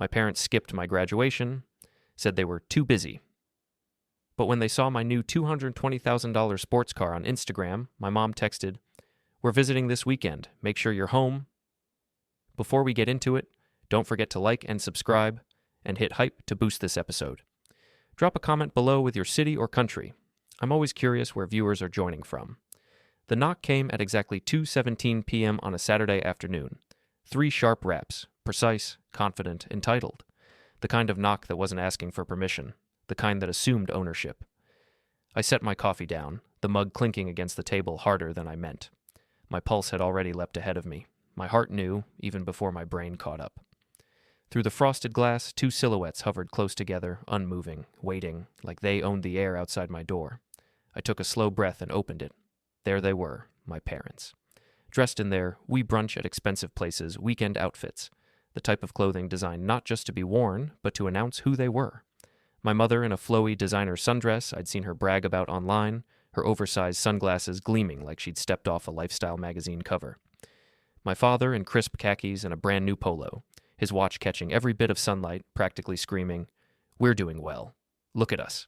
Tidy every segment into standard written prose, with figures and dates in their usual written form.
My parents skipped my graduation, said they were too busy. But when they saw my new $220,000 sports car on Instagram, my mom texted, "We're visiting this weekend. Make sure you're home." Before we get into it, don't forget to like and subscribe, and hit hype to boost this episode. Drop a comment below with your city or country. I'm always curious where viewers are joining from. The knock came at exactly 2:17 p.m. on a Saturday afternoon. 3 sharp raps, precise, confident, entitled. The kind of knock that wasn't asking for permission, the kind that assumed ownership. I set my coffee down, the mug clinking against the table harder than I meant. My pulse had already leapt ahead of me. My heart knew, even before my brain caught up. Through the frosted glass, 2 silhouettes hovered close together, unmoving, waiting, like they owned the air outside my door. I took a slow breath and opened it. There they were, my parents. Dressed in their we brunch at expensive places weekend outfits, the type of clothing designed not just to be worn, but to announce who they were. My mother in a flowy designer sundress I'd seen her brag about online, her oversized sunglasses gleaming like she'd stepped off a lifestyle magazine cover. My father in crisp khakis and a brand new polo, his watch catching every bit of sunlight, practically screaming, "We're doing well. Look at us."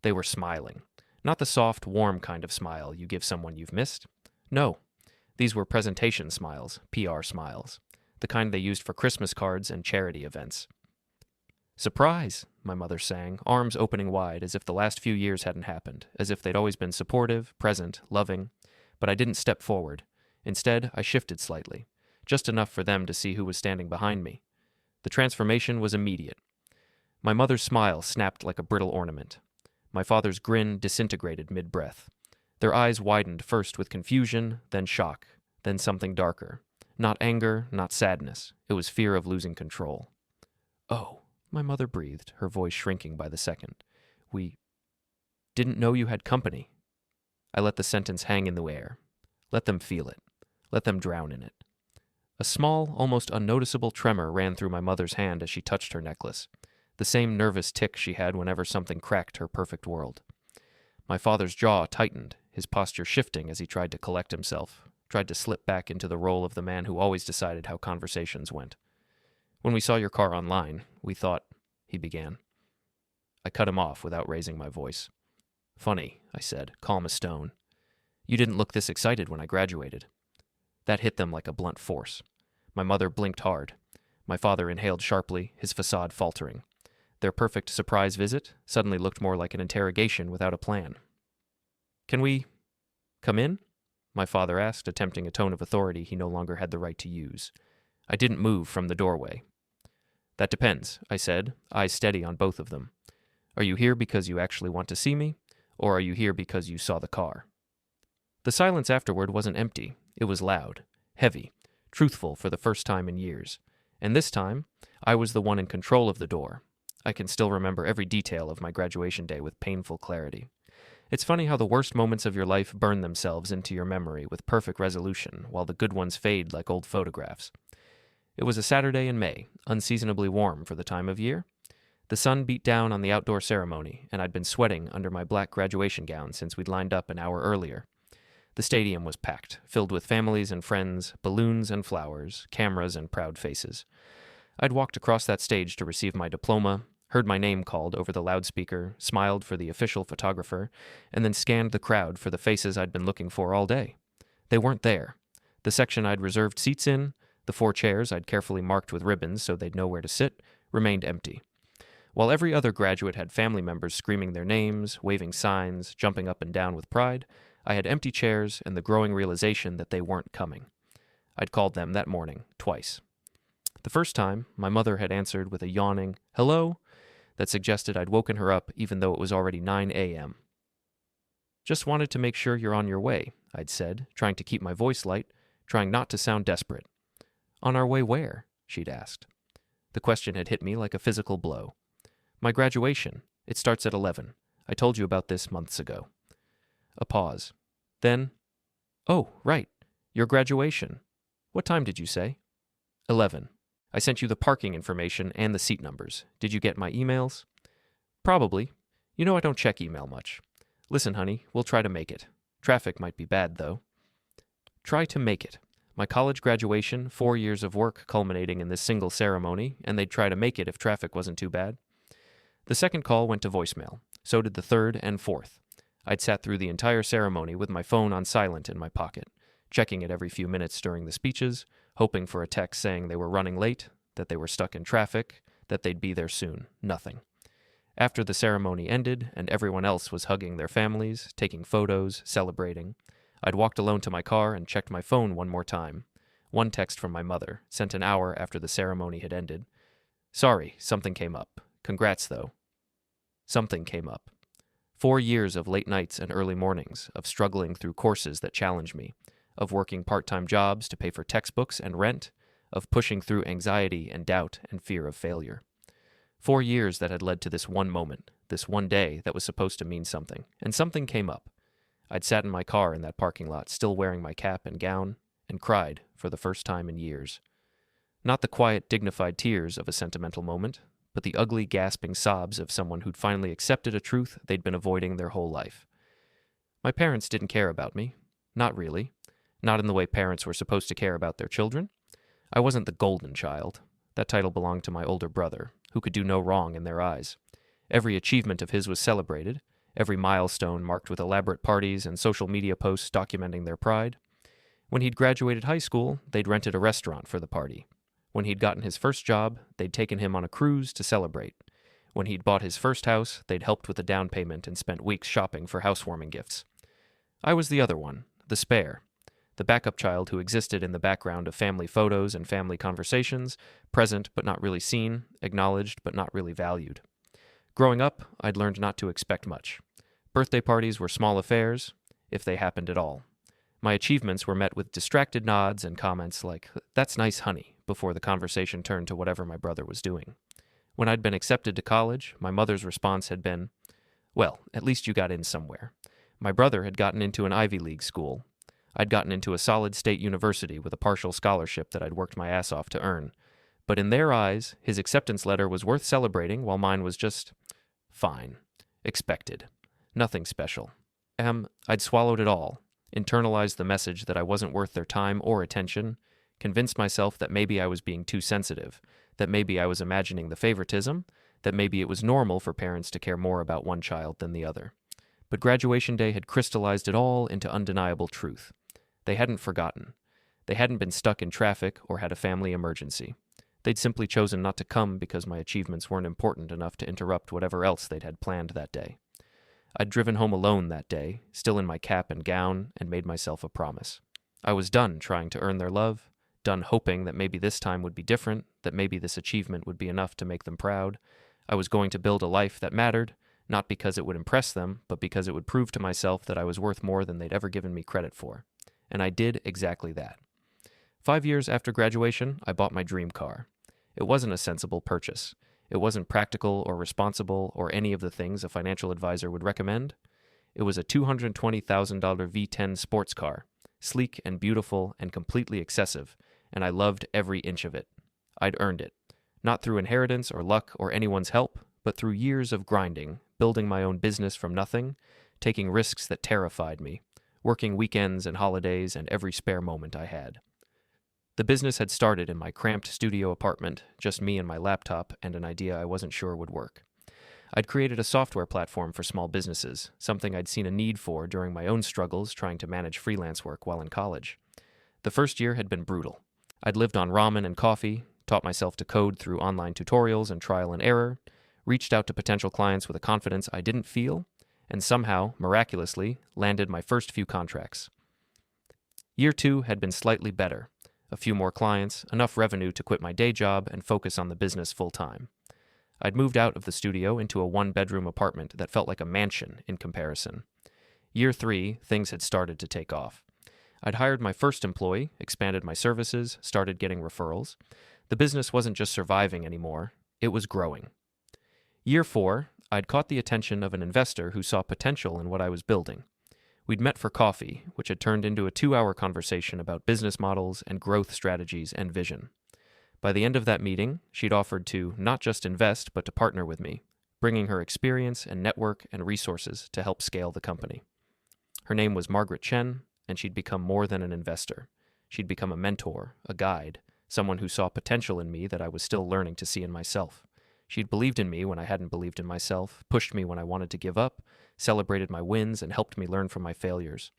They were smiling. Not the soft, warm kind of smile you give someone you've missed. No. These were presentation smiles, PR smiles, the kind they used for Christmas cards and charity events. "Surprise," my mother sang, arms opening wide as if the last few years hadn't happened, as if they'd always been supportive, present, loving. But I didn't step forward. Instead, I shifted slightly, just enough for them to see who was standing behind me. The transformation was immediate. My mother's smile snapped like a brittle ornament. My father's grin disintegrated mid-breath. Their eyes widened first with confusion, then shock, then something darker. Not anger, not sadness. It was fear of losing control. "Oh," my mother breathed, her voice shrinking by the second. "We didn't know you had company." I let the sentence hang in the air. Let them feel it. Let them drown in it. A small, almost unnoticeable tremor ran through my mother's hand as she touched her necklace. The same nervous tick she had whenever something cracked her perfect world. My father's jaw tightened, his posture shifting as he tried to collect himself, tried to slip back into the role of the man who always decided how conversations went. "When we saw your car online, we thought," he began. I cut him off without raising my voice. "Funny," I said, calm as stone. "You didn't look this excited when I graduated." That hit them like a blunt force. My mother blinked hard. My father inhaled sharply, his facade faltering. Their perfect surprise visit suddenly looked more like an interrogation without a plan. "Can we come in?" my father asked, attempting a tone of authority he no longer had the right to use. I didn't move from the doorway. "That depends," I said, eyes steady on both of them. "Are you here because you actually want to see me, or are you here because you saw the car?" The silence afterward wasn't empty. It was loud, heavy, truthful for the first time in years. And this time, I was the one in control of the door. I can still remember every detail of my graduation day with painful clarity. It's funny how the worst moments of your life burn themselves into your memory with perfect resolution, while the good ones fade like old photographs. It was a Saturday in May, unseasonably warm for the time of year. The sun beat down on the outdoor ceremony, and I'd been sweating under my black graduation gown since we'd lined up an hour earlier. The stadium was packed, filled with families and friends, balloons and flowers, cameras and proud faces. I'd walked across that stage to receive my diploma, heard my name called over the loudspeaker, smiled for the official photographer, and then scanned the crowd for the faces I'd been looking for all day. They weren't there. The section I'd reserved seats in, the 4 chairs I'd carefully marked with ribbons so they'd know where to sit, remained empty. While every other graduate had family members screaming their names, waving signs, jumping up and down with pride, I had empty chairs and the growing realization that they weren't coming. I'd called them that morning, twice. The first time, my mother had answered with a yawning, "Hello?" that suggested I'd woken her up even though it was already 9 a.m. "Just wanted to make sure you're on your way," I'd said, trying to keep my voice light, trying not to sound desperate. "On our way where?" she'd asked. The question had hit me like a physical blow. "My graduation. It starts at 11. I told you about this months ago." A pause. Then, "Oh, right. Your graduation. What time did you say?" 11. I sent you the parking information and the seat numbers. Did you get my emails?" "Probably. You know I don't check email much. Listen, honey, we'll try to make it. Traffic might be bad, though." Try to make it. My college graduation, 4 years of work culminating in this single ceremony, and they'd try to make it if traffic wasn't too bad. The second call went to voicemail. So did the third and fourth. I'd sat through the entire ceremony with my phone on silent in my pocket, checking it every few minutes during the speeches, hoping for a text saying they were running late, that they were stuck in traffic, that they'd be there soon. Nothing. After the ceremony ended and everyone else was hugging their families, taking photos, celebrating, I'd walked alone to my car and checked my phone one more time. One text from my mother, sent an hour after the ceremony had ended. Sorry, something came up. Congrats, though. Something came up. 4 years of late nights and early mornings, of struggling through courses that challenged me, of working part-time jobs to pay for textbooks and rent, of pushing through anxiety and doubt and fear of failure. 4 years that had led to this one moment, this one day that was supposed to mean something, and something came up. I'd sat in my car in that parking lot, still wearing my cap and gown, and cried for the first time in years. Not the quiet, dignified tears of a sentimental moment, but the ugly, gasping sobs of someone who'd finally accepted a truth they'd been avoiding their whole life. My parents didn't care about me. Not really. Not in the way parents were supposed to care about their children. I wasn't the golden child. That title belonged to my older brother, who could do no wrong in their eyes. Every achievement of his was celebrated, every milestone marked with elaborate parties and social media posts documenting their pride. When he'd graduated high school, they'd rented a restaurant for the party. When he'd gotten his first job, they'd taken him on a cruise to celebrate. When he'd bought his first house, they'd helped with the down payment and spent weeks shopping for housewarming gifts. I was the other one, the spare, the backup child who existed in the background of family photos and family conversations, present but not really seen, acknowledged but not really valued. Growing up, I'd learned not to expect much. Birthday parties were small affairs, if they happened at all. My achievements were met with distracted nods and comments like, "That's nice, honey," before the conversation turned to whatever my brother was doing. When I'd been accepted to college, my mother's response had been, "Well, at least you got in somewhere." My brother had gotten into an Ivy League school. I'd gotten into a solid state university with a partial scholarship that I'd worked my ass off to earn. But in their eyes, his acceptance letter was worth celebrating, while mine was just fine. Expected. Nothing special. I'd swallowed it all, internalized the message that I wasn't worth their time or attention, convinced myself that maybe I was being too sensitive, that maybe I was imagining the favoritism, that maybe it was normal for parents to care more about one child than the other. But graduation day had crystallized it all into undeniable truth. They hadn't forgotten. They hadn't been stuck in traffic or had a family emergency. They'd simply chosen not to come because my achievements weren't important enough to interrupt whatever else they'd had planned that day. I'd driven home alone that day, still in my cap and gown, and made myself a promise. I was done trying to earn their love, done hoping that maybe this time would be different, that maybe this achievement would be enough to make them proud. I was going to build a life that mattered, not because it would impress them, but because it would prove to myself that I was worth more than they'd ever given me credit for. And I did exactly that. 5 years after graduation, I bought my dream car. It wasn't a sensible purchase. It wasn't practical or responsible or any of the things a financial advisor would recommend. It was a $220,000 V10 sports car, sleek and beautiful and completely excessive, and I loved every inch of it. I'd earned it, not through inheritance or luck or anyone's help, but through years of grinding, building my own business from nothing, taking risks that terrified me, working weekends and holidays and every spare moment I had. The business had started in my cramped studio apartment, just me and my laptop and an idea I wasn't sure would work. I'd created a software platform for small businesses, something I'd seen a need for during my own struggles trying to manage freelance work while in college. The first year had been brutal. I'd lived on ramen and coffee, taught myself to code through online tutorials and trial and error, reached out to potential clients with a confidence I didn't feel, and somehow, miraculously, landed my first few contracts. Year 2 had been slightly better. A few more clients, enough revenue to quit my day job and focus on the business full-time. I'd moved out of the studio into a one-bedroom apartment that felt like a mansion in comparison. Year 3, things had started to take off. I'd hired my first employee, expanded my services, started getting referrals. The business wasn't just surviving anymore, it was growing. Year 4, I'd caught the attention of an investor who saw potential in what I was building. We'd met for coffee, which had turned into a 2-hour conversation about business models and growth strategies and vision. By the end of that meeting, she'd offered to not just invest, but to partner with me, bringing her experience and network and resources to help scale the company. Her name was Margaret, and she'd become more than an investor. She'd become a mentor, a guide, someone who saw potential in me that I was still learning to see in myself. She'd believed in me when I hadn't believed in myself, pushed me when I wanted to give up, celebrated my wins, and helped me learn from my failures.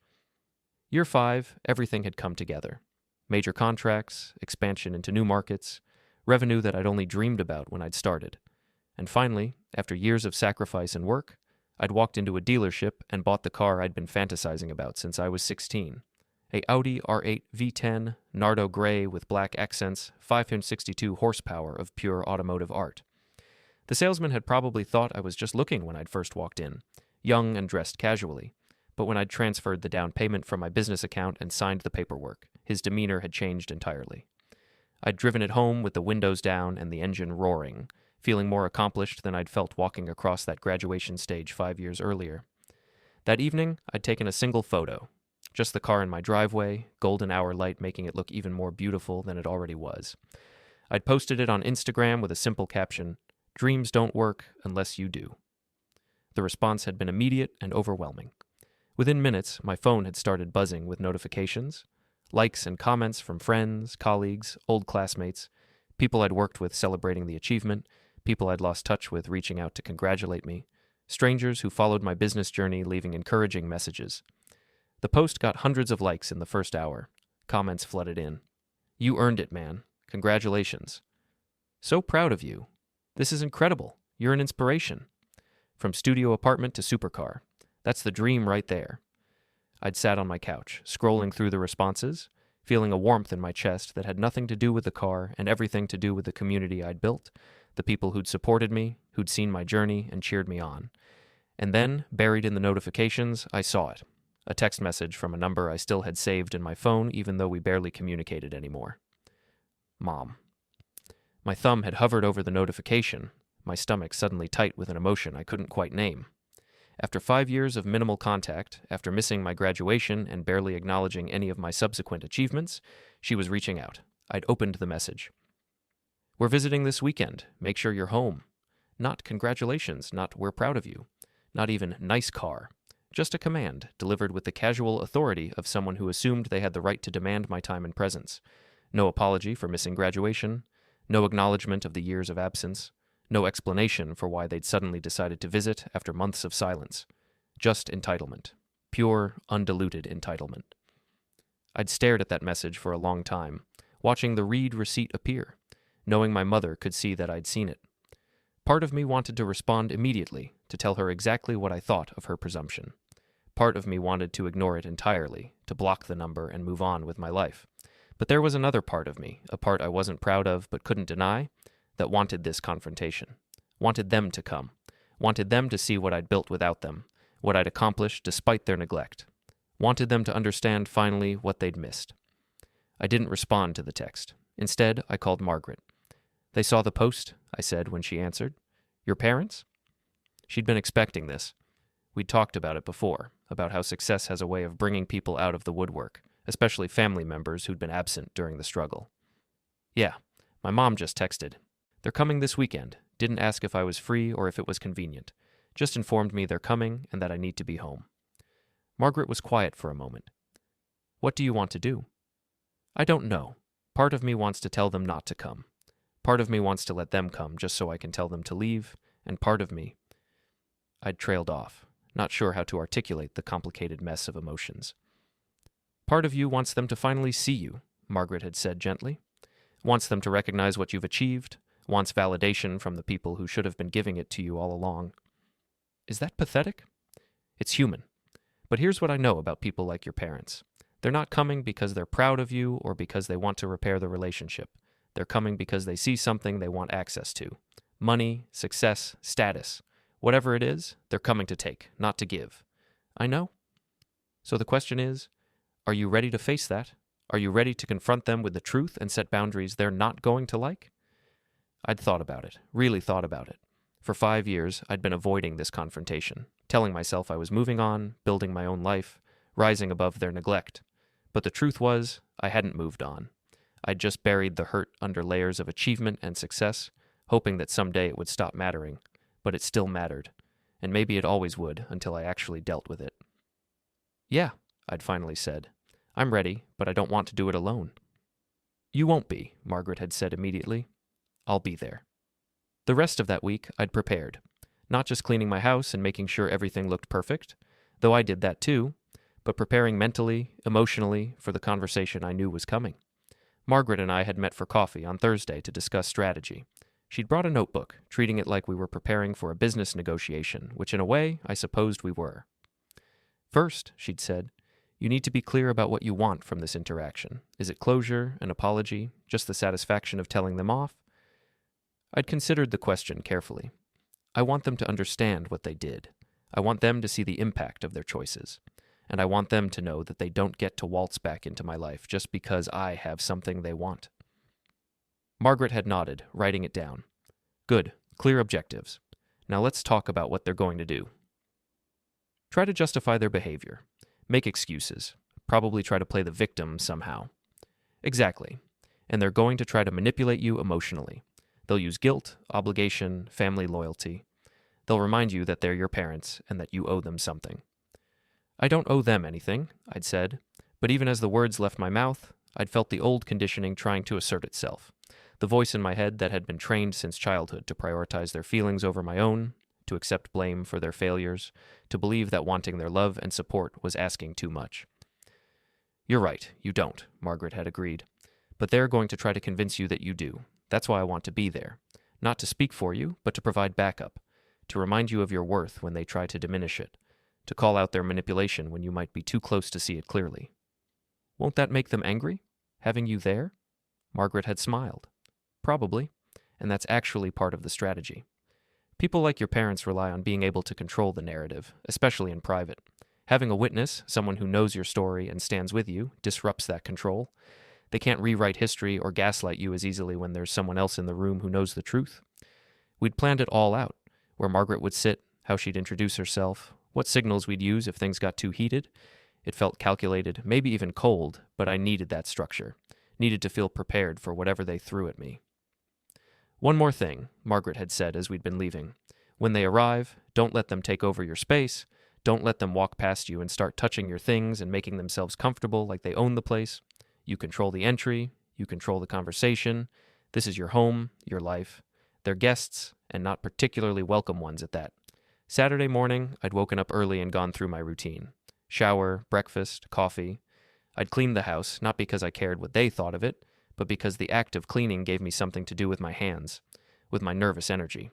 Year 5, everything had come together. Major contracts, expansion into new markets, revenue that I'd only dreamed about when I'd started. And finally, after years of sacrifice and work, I'd walked into a dealership and bought the car I'd been fantasizing about since I was 16. A Audi R8 V10, Nardo gray with black accents, 562 horsepower of pure automotive art. The salesman had probably thought I was just looking when I'd first walked in, young and dressed casually. But when I'd transferred the down payment from my business account and signed the paperwork, his demeanor had changed entirely. I'd driven it home with the windows down and the engine roaring, feeling more accomplished than I'd felt walking across that graduation stage 5 years earlier. That evening, I'd taken a single photo. Just the car in my driveway, golden hour light making it look even more beautiful than it already was. I'd posted it on Instagram with a simple caption, "Dreams don't work unless you do." The response had been immediate and overwhelming. Within minutes, my phone had started buzzing with notifications, likes and comments from friends, colleagues, old classmates, people I'd worked with celebrating the achievement, people I'd lost touch with reaching out to congratulate me, strangers who followed my business journey leaving encouraging messages. The post got hundreds of likes in the first hour. Comments flooded in. "You earned it, man. Congratulations." "So proud of you. This is incredible. You're an inspiration." From studio apartment to supercar. That's the dream right there. I'd sat on my couch, scrolling through the responses, feeling a warmth in my chest that had nothing to do with the car and everything to do with the community I'd built, the people who'd supported me, who'd seen my journey and cheered me on. And then, buried in the notifications, I saw it. A text message from a number I still had saved in my phone even though we barely communicated anymore. Mom. My thumb had hovered over the notification, my stomach suddenly tight with an emotion I couldn't quite name. After 5 years of minimal contact, after missing my graduation and barely acknowledging any of my subsequent achievements, she was reaching out. I'd opened the message. "We're visiting this weekend. Make sure you're home." Not "congratulations," not "we're proud of you," not even "nice car." Just a command, delivered with the casual authority of someone who assumed they had the right to demand my time and presence. No apology for missing graduation, no acknowledgement of the years of absence, no explanation for why they'd suddenly decided to visit after months of silence. Just entitlement. Pure, undiluted entitlement. I'd stared at that message for a long time, watching the read receipt appear, knowing my mother could see that I'd seen it. Part of me wanted to respond immediately, to tell her exactly what I thought of her presumption. Part of me wanted to ignore it entirely, to block the number and move on with my life. But there was another part of me, a part I wasn't proud of but couldn't deny, that wanted this confrontation, wanted them to come, wanted them to see what I'd built without them, what I'd accomplished despite their neglect, wanted them to understand finally what they'd missed. I didn't respond to the text. Instead, I called Margaret. "They saw the post," I said when she answered. "Your parents?" She'd been expecting this. We'd talked about it before, about how success has a way of bringing people out of the woodwork, especially family members who'd been absent during the struggle. "Yeah, my mom just texted. They're coming this weekend. Didn't ask if I was free or if it was convenient. Just informed me they're coming and that I need to be home." Margaret was quiet for a moment. "What do you want to do?" "I don't know. Part of me wants to tell them not to come. Part of me wants to let them come just so I can tell them to leave, and part of me..." I'd trailed off, not sure how to articulate the complicated mess of emotions. "Part of you wants them to finally see you," Margaret had said gently. "Wants them to recognize what you've achieved, wants validation from the people who should have been giving it to you all along." Is that pathetic? It's human. But here's what I know about people like your parents. They're not coming because they're proud of you or because they want to repair the relationship. They're coming because they see something they want access to. Money, success, status. Whatever it is, they're coming to take, not to give. I know. So the question is, are you ready to face that? Are you ready to confront them with the truth and set boundaries they're not going to like? I'd thought about it, really thought about it. For 5 years, I'd been avoiding this confrontation, telling myself I was moving on, building my own life, rising above their neglect. But the truth was, I hadn't moved on. I'd just buried the hurt under layers of achievement and success, hoping that someday it would stop mattering. But it still mattered, and maybe it always would until I actually dealt with it. "Yeah," I'd finally said. I'm ready, but I don't want to do it alone. You won't be, Margaret had said immediately. I'll be there. The rest of that week, I'd prepared. Not just cleaning my house and making sure everything looked perfect, though I did that too, but preparing mentally, emotionally, for the conversation I knew was coming. Margaret and I had met for coffee on Thursday to discuss strategy. She'd brought a notebook, treating it like we were preparing for a business negotiation, which in a way, I supposed we were. First, she'd said, you need to be clear about what you want from this interaction. Is it closure, an apology, just the satisfaction of telling them off? I'd considered the question carefully. I want them to understand what they did. I want them to see the impact of their choices. And I want them to know that they don't get to waltz back into my life just because I have something they want. Margaret had nodded, writing it down. Good, clear objectives. Now let's talk about what they're going to do. Try to justify their behavior. Make excuses. Probably try to play the victim somehow. Exactly. And they're going to try to manipulate you emotionally. They'll use guilt, obligation, family loyalty. They'll remind you that they're your parents and that you owe them something. I don't owe them anything, I'd said, but even as the words left my mouth, I'd felt the old conditioning trying to assert itself. The voice in my head that had been trained since childhood to prioritize their feelings over my own, to accept blame for their failures, to believe that wanting their love and support was asking too much. You're right, you don't, Margaret had agreed. But they're going to try to convince you that you do. That's why I want to be there. Not to speak for you, but to provide backup. To remind you of your worth when they try to diminish it. To call out their manipulation when you might be too close to see it clearly. Won't that make them angry? Having you there? Margaret had smiled. Probably. And that's actually part of the strategy. People like your parents rely on being able to control the narrative, especially in private. Having a witness, someone who knows your story and stands with you, disrupts that control. They can't rewrite history or gaslight you as easily when there's someone else in the room who knows the truth. We'd planned it all out, where Margaret would sit, how she'd introduce herself, what signals we'd use if things got too heated. It felt calculated, maybe even cold, but I needed that structure. Needed to feel prepared for whatever they threw at me. One more thing, Margaret had said as we'd been leaving. When they arrive, don't let them take over your space. Don't let them walk past you and start touching your things and making themselves comfortable like they own the place. You control the entry. You control the conversation. This is your home, your life. They're guests, and not particularly welcome ones at that. Saturday morning, I'd woken up early and gone through my routine. Shower, breakfast, coffee. I'd cleaned the house, not because I cared what they thought of it, but because the act of cleaning gave me something to do with my hands, with my nervous energy.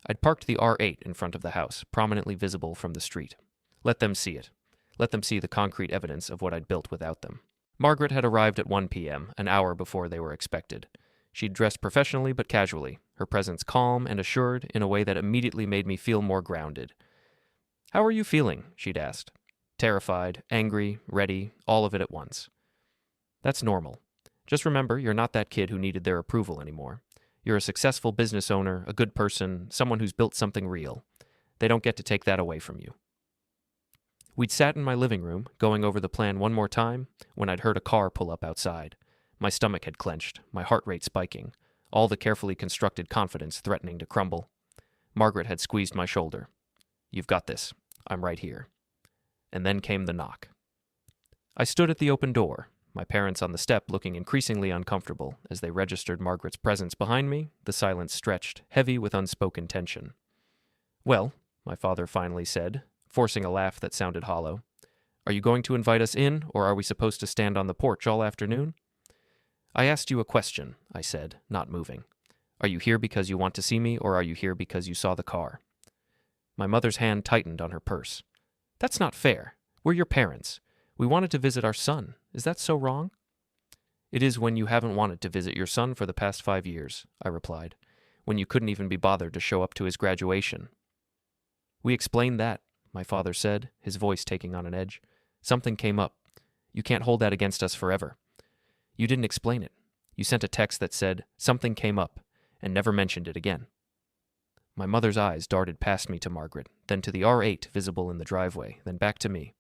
I'd parked the R8 in front of the house, prominently visible from the street. Let them see it. Let them see the concrete evidence of what I'd built without them. Margaret had arrived at 1 p.m., an hour before they were expected. She'd dressed professionally but casually, her presence calm and assured in a way that immediately made me feel more grounded. How are you feeling? She'd asked. Terrified, angry, ready, all of it at once. That's normal. Just remember, you're not that kid who needed their approval anymore. You're a successful business owner, a good person, someone who's built something real. They don't get to take that away from you. We'd sat in my living room, going over the plan one more time, when I'd heard a car pull up outside. My stomach had clenched, my heart rate spiking, all the carefully constructed confidence threatening to crumble. Margaret had squeezed my shoulder. You've got this. I'm right here. And then came the knock. I stood at the open door, my parents on the step looking increasingly uncomfortable as they registered Margaret's presence behind me, the silence stretched, heavy with unspoken tension. Well, my father finally said, forcing a laugh that sounded hollow, are you going to invite us in, or are we supposed to stand on the porch all afternoon? I asked you a question, I said, not moving. Are you here because you want to see me, or are you here because you saw the car? My mother's hand tightened on her purse. That's not fair. We're your parents. We wanted to visit our son. Is that so wrong? It is when you haven't wanted to visit your son for the past 5 years, I replied, when you couldn't even be bothered to show up to his graduation. We explained that, my father said, his voice taking on an edge. Something came up. You can't hold that against us forever. You didn't explain it. You sent a text that said, something came up, and never mentioned it again. My mother's eyes darted past me to Margaret, then to the R8 visible in the driveway, then back to me.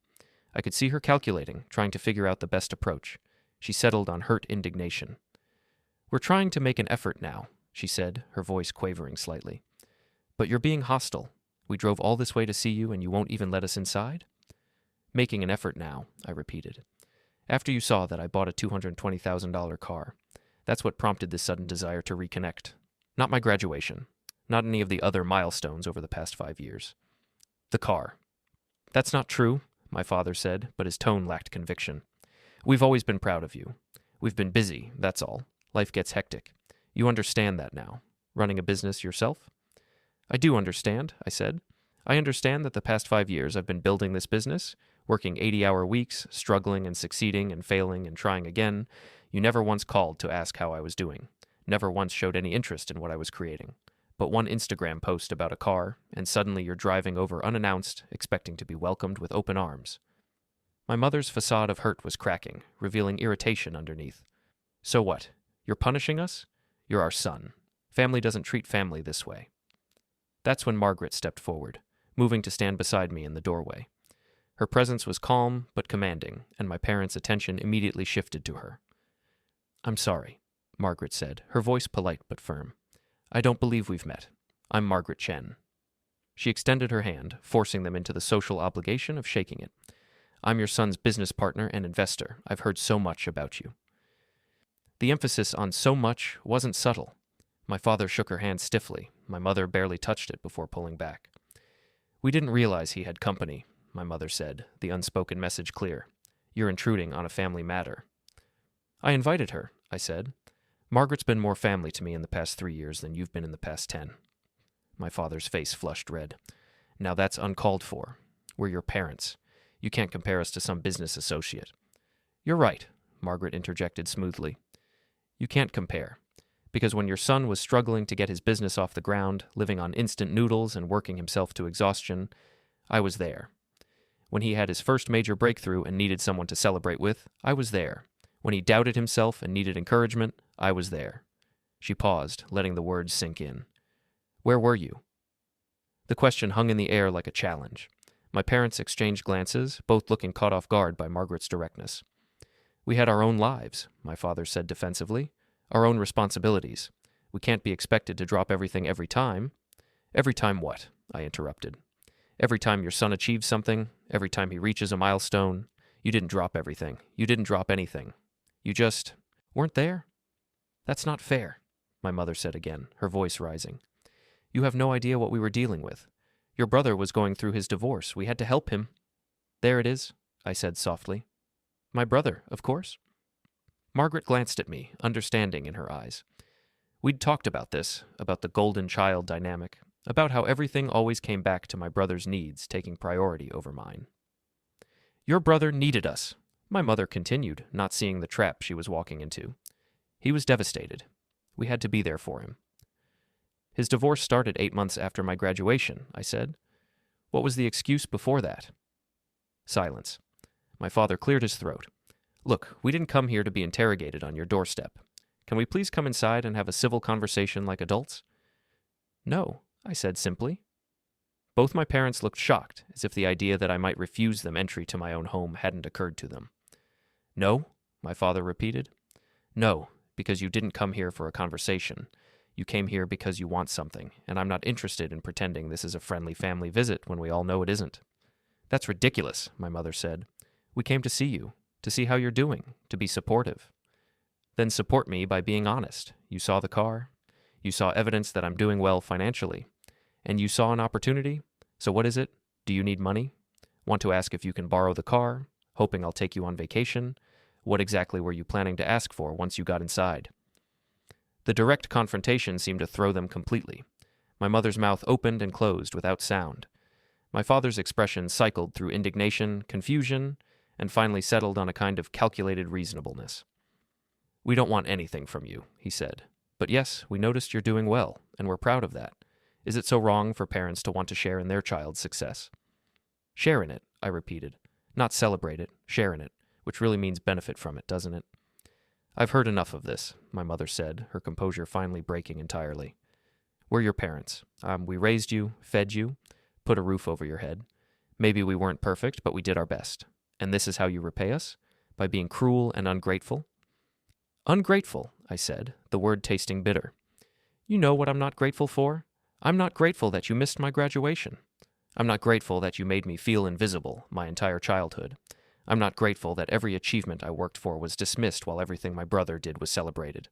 I could see her calculating, trying to figure out the best approach. She settled on hurt indignation. We're trying to make an effort now, she said, her voice quavering slightly. But you're being hostile. We drove all this way to see you, and you won't even let us inside? Making an effort now, I repeated. After you saw that I bought a $220,000 car. That's what prompted this sudden desire to reconnect. Not my graduation. Not any of the other milestones over the past 5 years. The car. That's not true, my father said, but his tone lacked conviction. We've always been proud of you. We've been busy, that's all. Life gets hectic. You understand that now. Running a business yourself? I do understand, I said. I understand that the past 5 years I've been building this business, working 80-hour weeks, struggling and succeeding and failing and trying again. You never once called to ask how I was doing. Never once showed any interest in what I was creating. But one Instagram post about a car, and suddenly you're driving over unannounced, expecting to be welcomed with open arms. My mother's facade of hurt was cracking, revealing irritation underneath. So what? You're punishing us? You're our son. Family doesn't treat family this way. That's when Margaret stepped forward, moving to stand beside me in the doorway. Her presence was calm but commanding, and my parents' attention immediately shifted to her. I'm sorry, Margaret said, her voice polite but firm. I don't believe we've met. I'm Margaret Chen. She extended her hand, forcing them into the social obligation of shaking it. I'm your son's business partner and investor. I've heard so much about you. The emphasis on so much wasn't subtle. My father shook her hand stiffly. My mother barely touched it before pulling back. We didn't realize he had company, my mother said, the unspoken message clear. You're intruding on a family matter. I invited her, I said. Margaret's been more family to me in the past 3 years than you've been in the past 10. My father's face flushed red. Now that's uncalled for. We're your parents. You can't compare us to some business associate. You're right, Margaret interjected smoothly. You can't compare. Because when your son was struggling to get his business off the ground, living on instant noodles and working himself to exhaustion, I was there. When he had his first major breakthrough and needed someone to celebrate with, I was there. When he doubted himself and needed encouragement, I was there. She paused, letting the words sink in. Where were you? The question hung in the air like a challenge. My parents exchanged glances, both looking caught off guard by Margaret's directness. We had our own lives, my father said defensively. Our own responsibilities. We can't be expected to drop everything every time. Every time what? I interrupted. Every time your son achieves something, every time he reaches a milestone, you didn't drop everything. You didn't drop anything. You just weren't there? That's not fair, my mother said again, her voice rising. You have no idea what we were dealing with. Your brother was going through his divorce. We had to help him. There it is, I said softly. My brother, of course. Margaret glanced at me, understanding in her eyes. We'd talked about this, about the golden child dynamic, about how everything always came back to my brother's needs taking priority over mine. Your brother needed us, my mother continued, not seeing the trap she was walking into. He was devastated. We had to be there for him. His divorce started 8 months after my graduation, I said. What was the excuse before that? Silence. My father cleared his throat. Look, we didn't come here to be interrogated on your doorstep. Can we please come inside and have a civil conversation like adults? No, I said simply. Both my parents looked shocked, as if the idea that I might refuse them entry to my own home hadn't occurred to them. No, my father repeated. No, because you didn't come here for a conversation. You came here because you want something, and I'm not interested in pretending this is a friendly family visit when we all know it isn't. That's ridiculous, my mother said. We came to see you. To see how you're doing, to be supportive. Then support me by being honest. You saw the car. You saw evidence that I'm doing well financially. And you saw an opportunity. So what is it? Do you need money? Want to ask if you can borrow the car? Hoping I'll take you on vacation? What exactly were you planning to ask for once you got inside? The direct confrontation seemed to throw them completely. My mother's mouth opened and closed without sound. My father's expression cycled through indignation, confusion, and finally settled on a kind of calculated reasonableness. We don't want anything from you, he said. But yes, we noticed you're doing well, and we're proud of that. Is it so wrong for parents to want to share in their child's success? Share in it, I repeated. Not celebrate it, share in it, which really means benefit from it, doesn't it? I've heard enough of this, my mother said, her composure finally breaking entirely. We're your parents. We raised you, fed you, put a roof over your head. Maybe we weren't perfect, but we did our best. And this is how you repay us? By being cruel and ungrateful? Ungrateful, I said, the word tasting bitter. You know what I'm not grateful for? I'm not grateful that you missed my graduation. I'm not grateful that you made me feel invisible my entire childhood. I'm not grateful that every achievement I worked for was dismissed while everything my brother did was celebrated.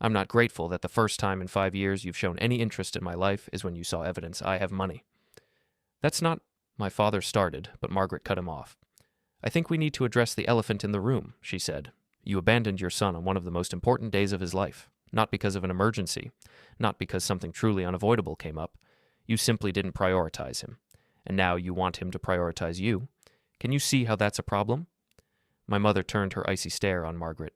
I'm not grateful that the first time in 5 years you've shown any interest in my life is when you saw evidence I have money. That's not, my father started, but Margaret cut him off. I think we need to address the elephant in the room, she said. You abandoned your son on one of the most important days of his life, not because of an emergency, not because something truly unavoidable came up. You simply didn't prioritize him, and now you want him to prioritize you. Can you see how that's a problem? My mother turned her icy stare on Margaret.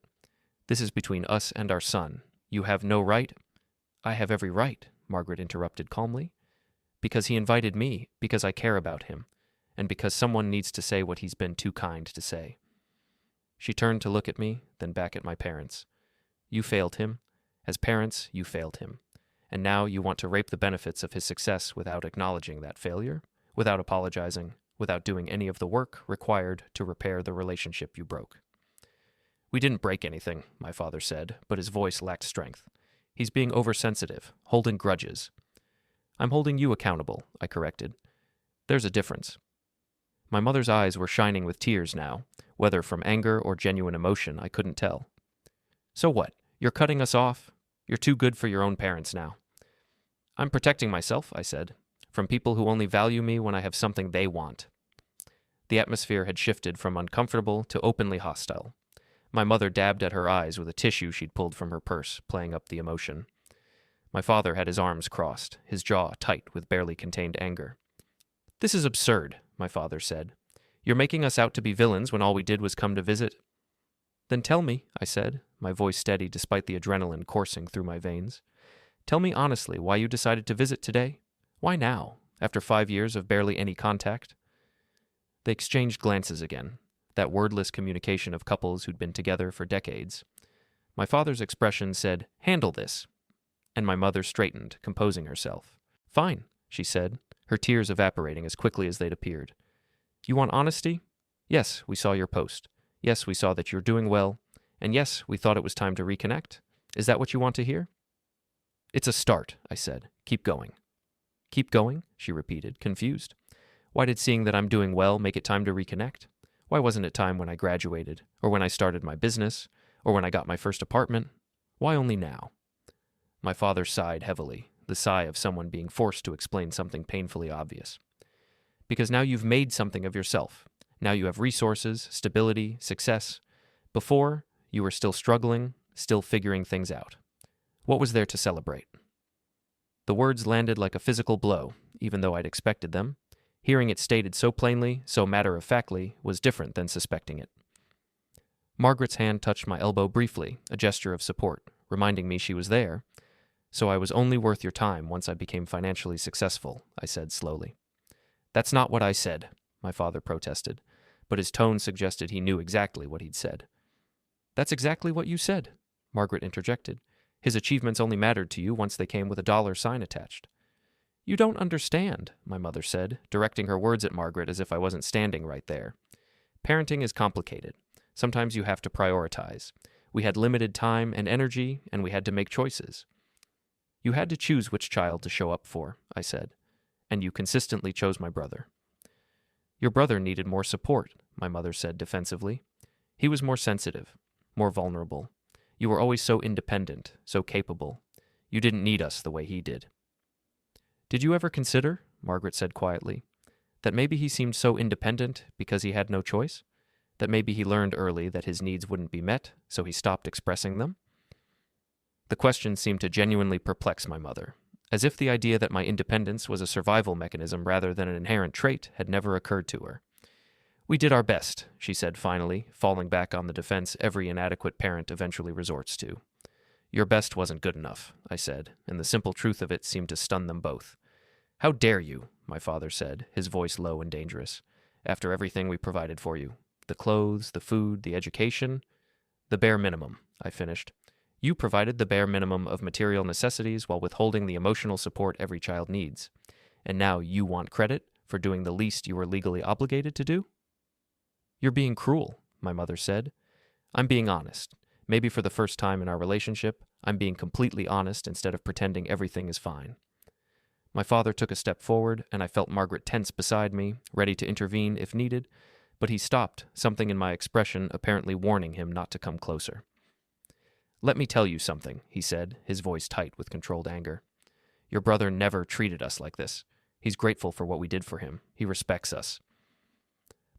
This is between us and our son. You have no right. I have every right, Margaret interrupted calmly. Because he invited me, because I care about him, and because someone needs to say what he's been too kind to say. She turned to look at me, then back at my parents. You failed him. As parents, you failed him. And now you want to reap the benefits of his success without acknowledging that failure, without apologizing, without doing any of the work required to repair the relationship you broke. We didn't break anything, my father said, but his voice lacked strength. He's being oversensitive, holding grudges. I'm holding you accountable, I corrected. There's a difference. My mother's eyes were shining with tears now, whether from anger or genuine emotion, I couldn't tell. So what? You're cutting us off? You're too good for your own parents now. I'm protecting myself, I said, from people who only value me when I have something they want. The atmosphere had shifted from uncomfortable to openly hostile. My mother dabbed at her eyes with a tissue she'd pulled from her purse, playing up the emotion. My father had his arms crossed, his jaw tight with barely contained anger. This is absurd, my father said. You're making us out to be villains when all we did was come to visit. Then tell me, I said, my voice steady despite the adrenaline coursing through my veins. Tell me honestly why you decided to visit today. Why now, after 5 years of barely any contact? They exchanged glances again, that wordless communication of couples who'd been together for decades. My father's expression said, "Handle this." And my mother straightened, composing herself. Fine, she said, her tears evaporating as quickly as they'd appeared. You want honesty? Yes, we saw your post. Yes, we saw that you're doing well. And yes, we thought it was time to reconnect. Is that what you want to hear? It's a start, I said. Keep going. Keep going? She repeated, confused. Why did seeing that I'm doing well make it time to reconnect? Why wasn't it time when I graduated, or when I started my business, or when I got my first apartment? Why only now? My father sighed heavily, the sigh of someone being forced to explain something painfully obvious. Because now you've made something of yourself. Now you have resources, stability, success. Before, you were still struggling, still figuring things out. What was there to celebrate? The words landed like a physical blow, even though I'd expected them. Hearing it stated so plainly, so matter-of-factly, was different than suspecting it. Margaret's hand touched my elbow briefly, a gesture of support, reminding me she was there. So I was only worth your time once I became financially successful, I said slowly. That's not what I said, my father protested, but his tone suggested he knew exactly what he'd said. That's exactly what you said, Margaret interjected. His achievements only mattered to you once they came with a dollar sign attached. You don't understand, my mother said, directing her words at Margaret as if I wasn't standing right there. Parenting is complicated. Sometimes you have to prioritize. We had limited time and energy, and we had to make choices. You had to choose which child to show up for, I said, and you consistently chose my brother. Your brother needed more support, my mother said defensively. He was more sensitive, more vulnerable. You were always so independent, so capable. You didn't need us the way he did. Did you ever consider, Margaret said quietly, that maybe he seemed so independent because he had no choice? That maybe he learned early that his needs wouldn't be met, so he stopped expressing them? The question seemed to genuinely perplex my mother, as if the idea that my independence was a survival mechanism rather than an inherent trait had never occurred to her. We did our best, she said finally, falling back on the defense every inadequate parent eventually resorts to. Your best wasn't good enough, I said, and the simple truth of it seemed to stun them both. How dare you, my father said, his voice low and dangerous, after everything we provided for you. The clothes, the food, the education. The bare minimum, I finished. You provided the bare minimum of material necessities while withholding the emotional support every child needs. And now you want credit for doing the least you were legally obligated to do? You're being cruel, my mother said. I'm being honest. Maybe for the first time in our relationship, I'm being completely honest instead of pretending everything is fine. My father took a step forward, and I felt Margaret tense beside me, ready to intervene if needed, But he stopped, something in my expression apparently warning him not to come closer. "Let me tell you something," he said, his voice tight with controlled anger. "Your brother never treated us like this. He's grateful for what we did for him. He respects us."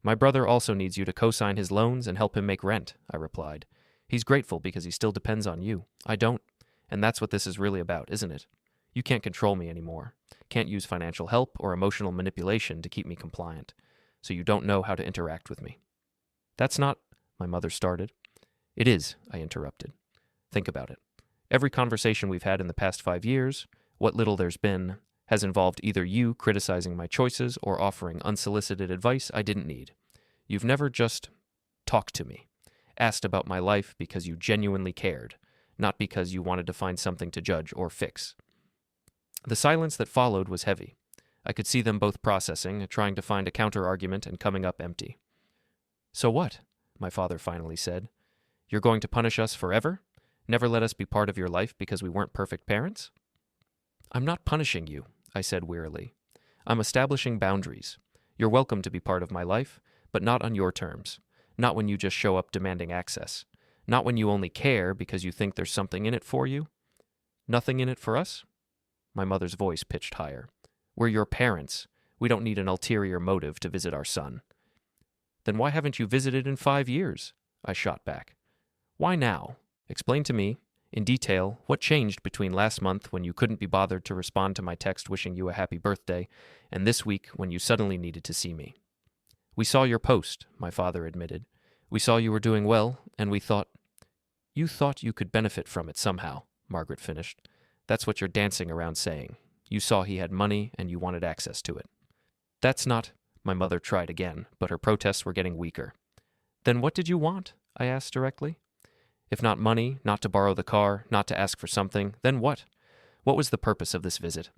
"My brother also needs you to co-sign his loans and help him make rent," I replied. "He's grateful because he still depends on you. I don't. And that's what this is really about, isn't it? You can't control me anymore. Can't use financial help or emotional manipulation to keep me compliant. So you don't know how to interact with me." "That's not," my mother started. "It is," I interrupted. "Think about it. Every conversation we've had in the past 5 years, what little there's been, has involved either you criticizing my choices or offering unsolicited advice I didn't need. You've never just talked to me, asked about my life because you genuinely cared, not because you wanted to find something to judge or fix." The silence that followed was heavy. I could see them both processing, trying to find a counter-argument and coming up empty. "So what?" my father finally said. "You're going to punish us forever? Never let us be part of your life because we weren't perfect parents?" "I'm not punishing you," I said wearily. "I'm establishing boundaries. You're welcome to be part of my life, but not on your terms. Not when you just show up demanding access. Not when you only care because you think there's something in it for you. Nothing in it for us?" My mother's voice pitched higher. "We're your parents. We don't need an ulterior motive to visit our son." "Then why haven't you visited in 5 years?" I shot back. "Why now? Explain to me, in detail, what changed between last month when you couldn't be bothered to respond to my text wishing you a happy birthday, and this week when you suddenly needed to see me." "We saw your post," my father admitted. "We saw you were doing well, and we thought—" "You thought you could benefit from it somehow," Margaret finished. "That's what you're dancing around saying. You saw he had money and you wanted access to it." "That's not—" My mother tried again, but her protests were getting weaker. "Then what did you want?" I asked directly. "If not money, not to borrow the car, not to ask for something, then what? What was the purpose of this visit?"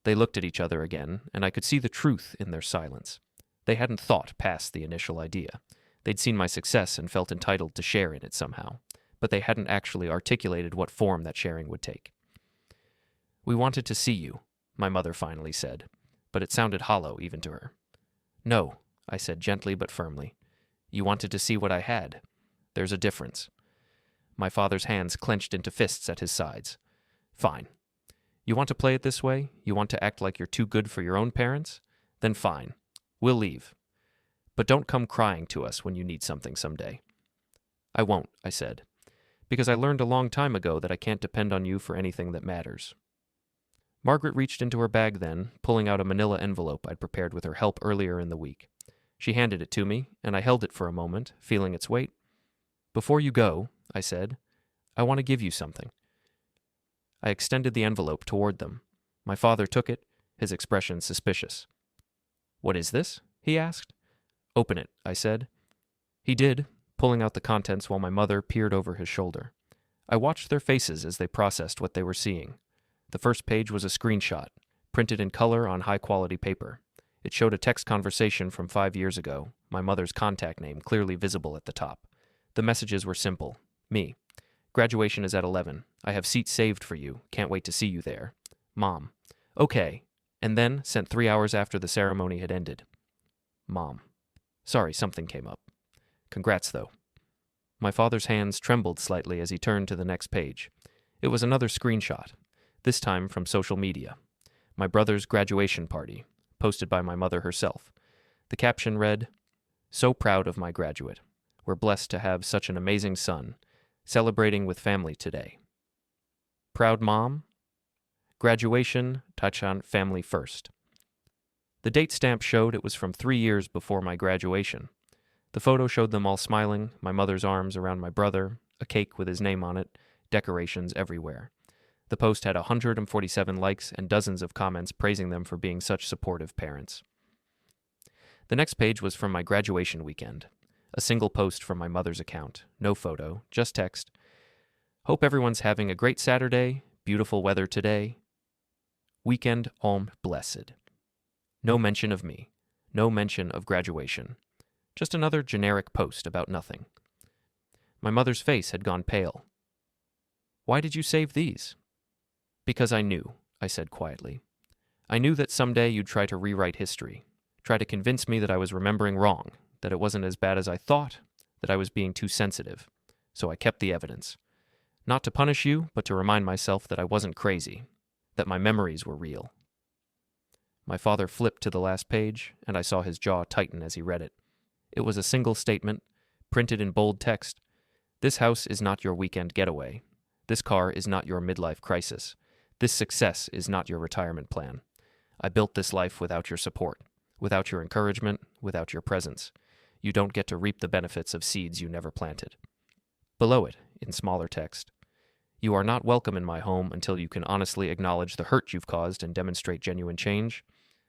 They looked at each other again, and I could see the truth in their silence. They hadn't thought past the initial idea. They'd seen my success and felt entitled to share in it somehow, but they hadn't actually articulated what form that sharing would take. "We wanted to see you," my mother finally said, but it sounded hollow even to her. "No," I said gently but firmly. "You wanted to see what I had. There's a difference." My father's hands clenched into fists at his sides. "Fine. You want to play it this way? You want to act like you're too good for your own parents? Then fine. We'll leave. But don't come crying to us when you need something someday." "I won't," I said, "because I learned a long time ago that I can't depend on you for anything that matters." Margaret reached into her bag then, pulling out a manila envelope I'd prepared with her help earlier in the week. She handed it to me, and I held it for a moment, feeling its weight. "Before you go," I said, "I want to give you something." I extended the envelope toward them. My father took it, his expression suspicious. "What is this?" he asked. "Open it," I said. He did, pulling out the contents while my mother peered over his shoulder. I watched their faces as they processed what they were seeing. The first page was a screenshot, printed in color on high-quality paper. It showed a text conversation from 5 years ago, my mother's contact name clearly visible at the top. The messages were simple. Me. "Graduation is at 11. I have seats saved for you. Can't wait to see you there. Mom. Okay." And then, sent 3 hours after the ceremony had ended. Mom. "Sorry, something came up. Congrats, though." My father's hands trembled slightly as he turned to the next page. It was another screenshot, this time from social media. My brother's graduation party, posted by my mother herself. The caption read, "So proud of my graduate. We're blessed to have such an amazing son. Celebrating with family today. Proud mom? Graduation, touch on family first." The date stamp showed it was from 3 years before my graduation. The photo showed them all smiling, my mother's arms around my brother, a cake with his name on it, decorations everywhere. The post had 147 likes and dozens of comments praising them for being such supportive parents. The next page was from my graduation weekend. A single post from my mother's account, no photo, just text. "Hope everyone's having a great Saturday, beautiful weather today. Weekend om blessed." No mention of me, no mention of graduation. Just another generic post about nothing. My mother's face had gone pale. "Why did you save these?" "Because I knew," I said quietly. "I knew that someday you'd try to rewrite history, try to convince me that I was remembering wrong, that it wasn't as bad as I thought, that I was being too sensitive. So I kept the evidence. Not to punish you, but to remind myself that I wasn't crazy, that my memories were real. My father flipped to the last page, and I saw his jaw tighten as he read it. It was a single statement, printed in bold text. This house is not your weekend getaway. This car is not your midlife crisis. This success is not your retirement plan. I built this life without your support, without your encouragement, without your presence. You don't get to reap the benefits of seeds you never planted. Below it, in smaller text, you are not welcome in my home until you can honestly acknowledge the hurt you've caused and demonstrate genuine change.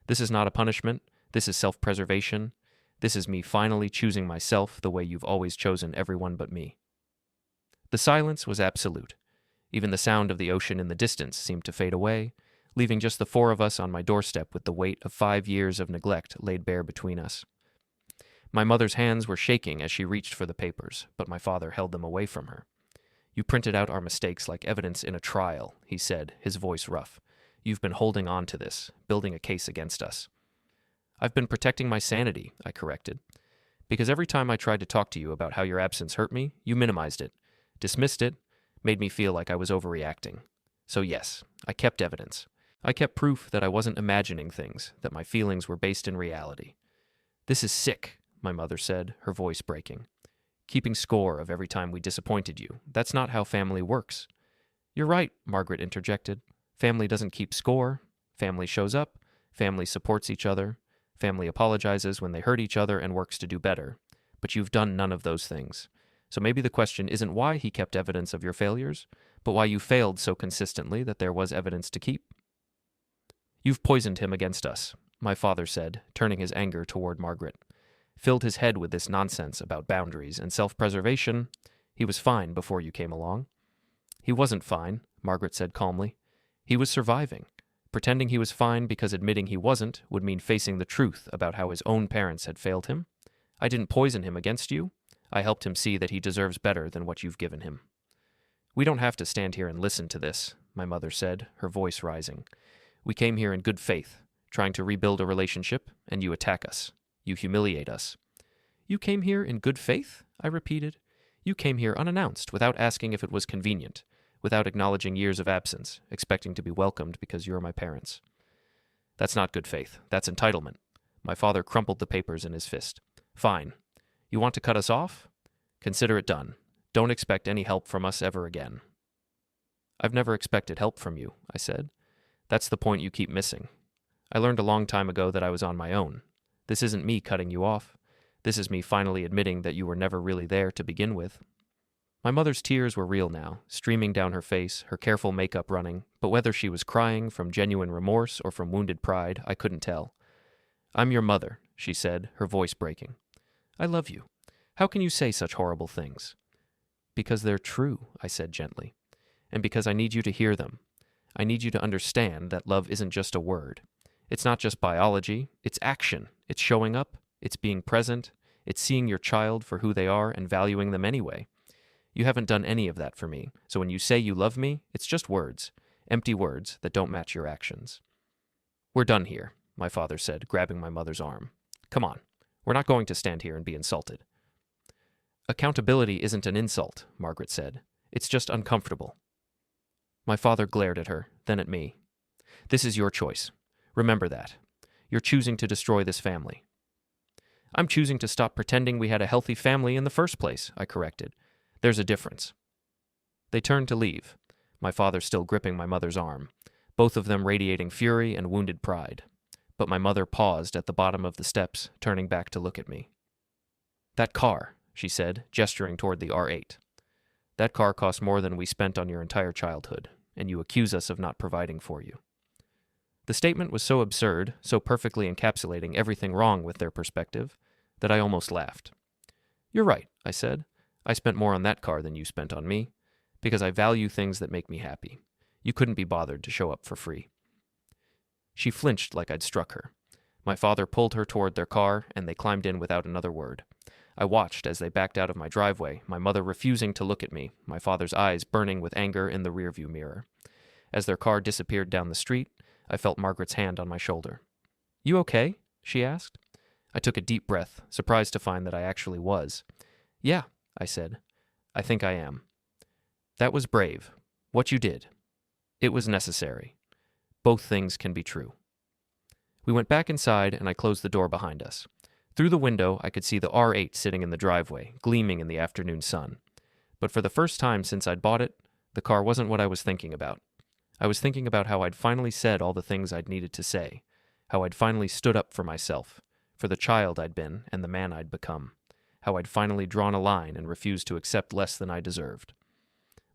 This is not a punishment. This is self-preservation. This is me finally choosing myself the way you've always chosen everyone but me. The silence was absolute. Even the sound of the ocean in the distance seemed to fade away, leaving just the four of us on my doorstep with the weight of 5 years of neglect laid bare between us. My mother's hands were shaking as she reached for the papers, but my father held them away from her. You printed out our mistakes like evidence in a trial, he said, his voice rough. You've been holding on to this, building a case against us. I've been protecting my sanity, I corrected. Because every time I tried to talk to you about how your absence hurt me, you minimized it, dismissed it, made me feel like I was overreacting. So yes, I kept evidence. I kept proof that I wasn't imagining things, that my feelings were based in reality. This is sick, my mother said, her voice breaking. Keeping score of every time we disappointed you. That's not how family works. You're right, Margaret interjected. Family doesn't keep score. Family shows up. Family supports each other. Family apologizes when they hurt each other and works to do better. But you've done none of those things. So maybe the question isn't why he kept evidence of your failures, but why you failed so consistently that there was evidence to keep. You've poisoned him against us, my father said, turning his anger toward Margaret. Filled his head with this nonsense about boundaries and self-preservation. He was fine before you came along. He wasn't fine, Margaret said calmly. He was surviving. Pretending he was fine because admitting he wasn't would mean facing the truth about how his own parents had failed him. I didn't poison him against you. I helped him see that he deserves better than what you've given him. We don't have to stand here and listen to this, my mother said, her voice rising. We came here in good faith, trying to rebuild a relationship, and you attack us. You humiliate us. You came here in good faith? I repeated. You came here unannounced, without asking if it was convenient, without acknowledging years of absence, expecting to be welcomed because you're my parents. That's not good faith. That's entitlement. My father crumpled the papers in his fist. Fine. You want to cut us off? Consider it done. Don't expect any help from us ever again. I've never expected help from you, I said. That's the point you keep missing. I learned a long time ago that I was on my own. This isn't me cutting you off. This is me finally admitting that you were never really there to begin with. My mother's tears were real now, streaming down her face, her careful makeup running, but whether she was crying from genuine remorse or from wounded pride, I couldn't tell. I'm your mother, she said, her voice breaking. I love you. How can you say such horrible things? Because they're true, I said gently, and because I need you to hear them. I need you to understand that love isn't just a word. It's not just biology, it's action. It's showing up, it's being present, it's seeing your child for who they are and valuing them anyway. You haven't done any of that for me, so when you say you love me, it's just words, empty words that don't match your actions. We're done here, my father said, grabbing my mother's arm. Come on, we're not going to stand here and be insulted. Accountability isn't an insult, Margaret said. It's just uncomfortable. My father glared at her, then at me. This is your choice. Remember that. You're choosing to destroy this family. I'm choosing to stop pretending we had a healthy family in the first place, I corrected. There's a difference. They turned to leave, my father still gripping my mother's arm, both of them radiating fury and wounded pride. But my mother paused at the bottom of the steps, turning back to look at me. That car, she said, gesturing toward the R8. That car cost more than we spent on your entire childhood, and you accuse us of not providing for you. The statement was so absurd, so perfectly encapsulating everything wrong with their perspective, that I almost laughed. You're right, I said. I spent more on that car than you spent on me, because I value things that make me happy. You couldn't be bothered to show up for free. She flinched like I'd struck her. My father pulled her toward their car, and they climbed in without another word. I watched as they backed out of my driveway, my mother refusing to look at me, my father's eyes burning with anger in the rearview mirror. As their car disappeared down the street, I felt Margaret's hand on my shoulder. You okay? She asked. I took a deep breath, surprised to find that I actually was. Yeah, I said. I think I am. That was brave. What you did. It was necessary. Both things can be true. We went back inside, and I closed the door behind us. Through the window, I could see the R8 sitting in the driveway, gleaming in the afternoon sun. But for the first time since I'd bought it, the car wasn't what I was thinking about. I was thinking about how I'd finally said all the things I'd needed to say, how I'd finally stood up for myself, for the child I'd been and the man I'd become, how I'd finally drawn a line and refused to accept less than I deserved.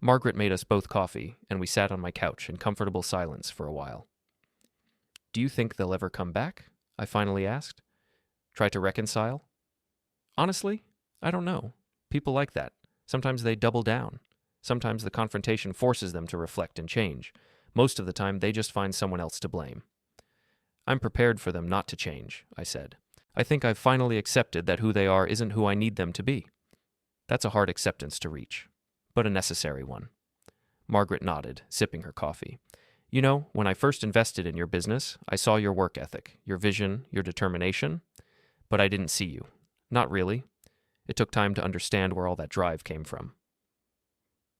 Margaret made us both coffee, and we sat on my couch in comfortable silence for a while. Do you think they'll ever come back? I finally asked. Try to reconcile? Honestly, I don't know. People like that. Sometimes they double down. Sometimes the confrontation forces them to reflect and change. Most of the time, they just find someone else to blame. I'm prepared for them not to change, I said. I think I've finally accepted that who they are isn't who I need them to be. That's a hard acceptance to reach, but a necessary one. Margaret nodded, sipping her coffee. You know, when I first invested in your business, I saw your work ethic, your vision, your determination, but I didn't see you. Not really. It took time to understand where all that drive came from.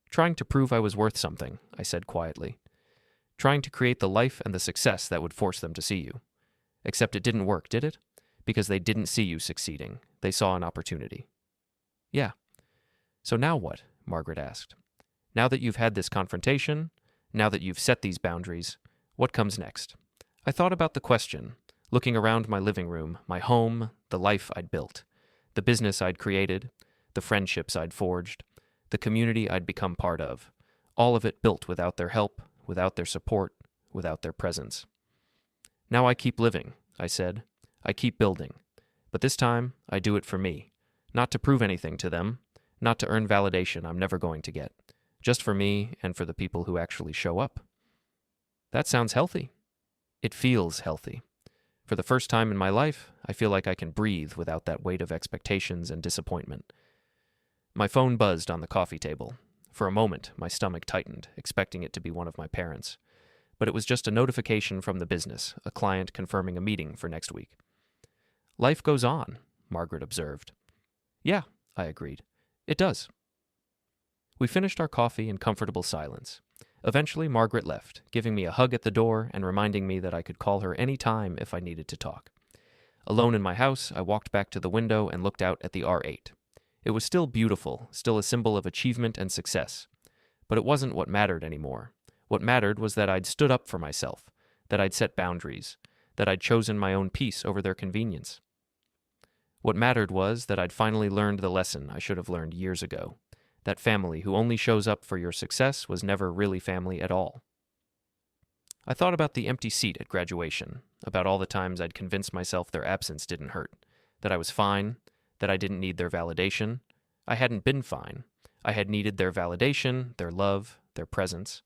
Trying to prove I was worth something, I said quietly. Trying to create the life and the success that would force them to see you. Except it didn't work, did it? Because they didn't see you succeeding. They saw an opportunity. Yeah. So now what? Margaret asked. Now that you've had this confrontation, now that you've set these boundaries, what comes next? I thought about the question, looking around my living room, my home, the life I'd built, the business I'd created, the friendships I'd forged, the community I'd become part of, all of it built without their help, without their support, without their presence. Now I keep living, I said. I keep building. But this time, I do it for me. Not to prove anything to them, not to earn validation I'm never going to get. Just for me and for the people who actually show up. That sounds healthy. It feels healthy. For the first time in my life, I feel like I can breathe without that weight of expectations and disappointment. My phone buzzed on the coffee table. For a moment, my stomach tightened, expecting it to be one of my parents. But it was just a notification from the business, a client confirming a meeting for next week. Life goes on, Margaret observed. Yeah, I agreed. It does. We finished our coffee in comfortable silence. Eventually, Margaret left, giving me a hug at the door and reminding me that I could call her any time if I needed to talk. Alone in my house, I walked back to the window and looked out at the R8. It was still beautiful, still a symbol of achievement and success. But it wasn't what mattered anymore. What mattered was that I'd stood up for myself, that I'd set boundaries, that I'd chosen my own peace over their convenience. What mattered was that I'd finally learned the lesson I should have learned years ago. That family who only shows up for your success was never really family at all. I thought about the empty seat at graduation, about all the times I'd convinced myself their absence didn't hurt, that I was fine, that I didn't need their validation. I hadn't been fine. I had needed their validation, their love, their presence.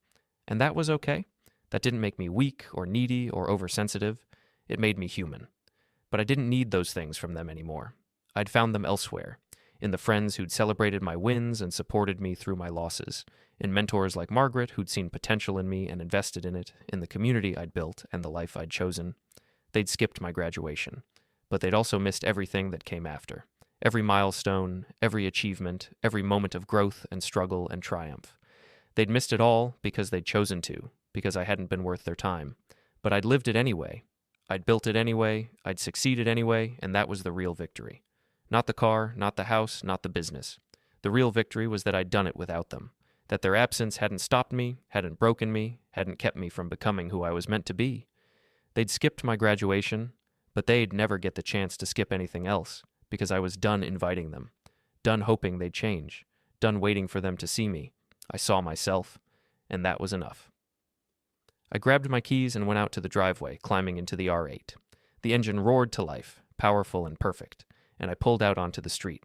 And that was okay. That didn't make me weak or needy or oversensitive. It made me human. But I didn't need those things from them anymore. I'd found them elsewhere, in the friends who'd celebrated my wins and supported me through my losses, in mentors like Margaret who'd seen potential in me and invested in it, in the community I'd built and the life I'd chosen. They'd skipped my graduation, but they'd also missed everything that came after. Every milestone, every achievement, every moment of growth and struggle and triumph. They'd missed it all because they'd chosen to, because I hadn't been worth their time. But I'd lived it anyway. I'd built it anyway, I'd succeeded anyway, and that was the real victory. Not the car, not the house, not the business. The real victory was that I'd done it without them. That their absence hadn't stopped me, hadn't broken me, hadn't kept me from becoming who I was meant to be. They'd skipped my graduation, but they'd never get the chance to skip anything else, because I was done inviting them, done hoping they'd change, done waiting for them to see me. I saw myself, and that was enough. I grabbed my keys and went out to the driveway, climbing into the R8. The engine roared to life, powerful and perfect, and I pulled out onto the street.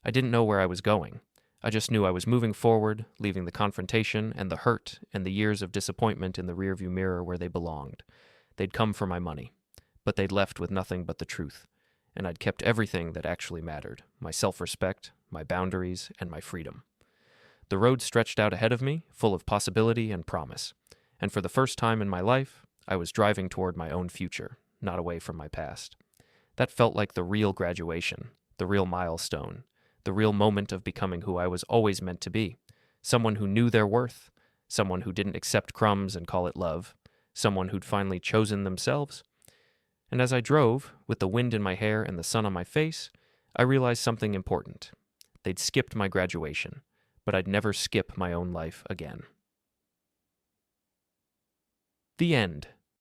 I didn't know where I was going. I just knew I was moving forward, leaving the confrontation and the hurt and the years of disappointment in the rearview mirror where they belonged. They'd come for my money, but they'd left with nothing but the truth, and I'd kept everything that actually mattered, my self-respect, my boundaries, and my freedom. The road stretched out ahead of me, full of possibility and promise, and for the first time in my life, I was driving toward my own future, not away from my past. That felt like the real graduation, the real milestone, the real moment of becoming who I was always meant to be. Someone who knew their worth, someone who didn't accept crumbs and call it love, someone who'd finally chosen themselves. And as I drove, with the wind in my hair and the sun on my face, I realized something important. They'd skipped my graduation, but I'd never skip my own life again. The end.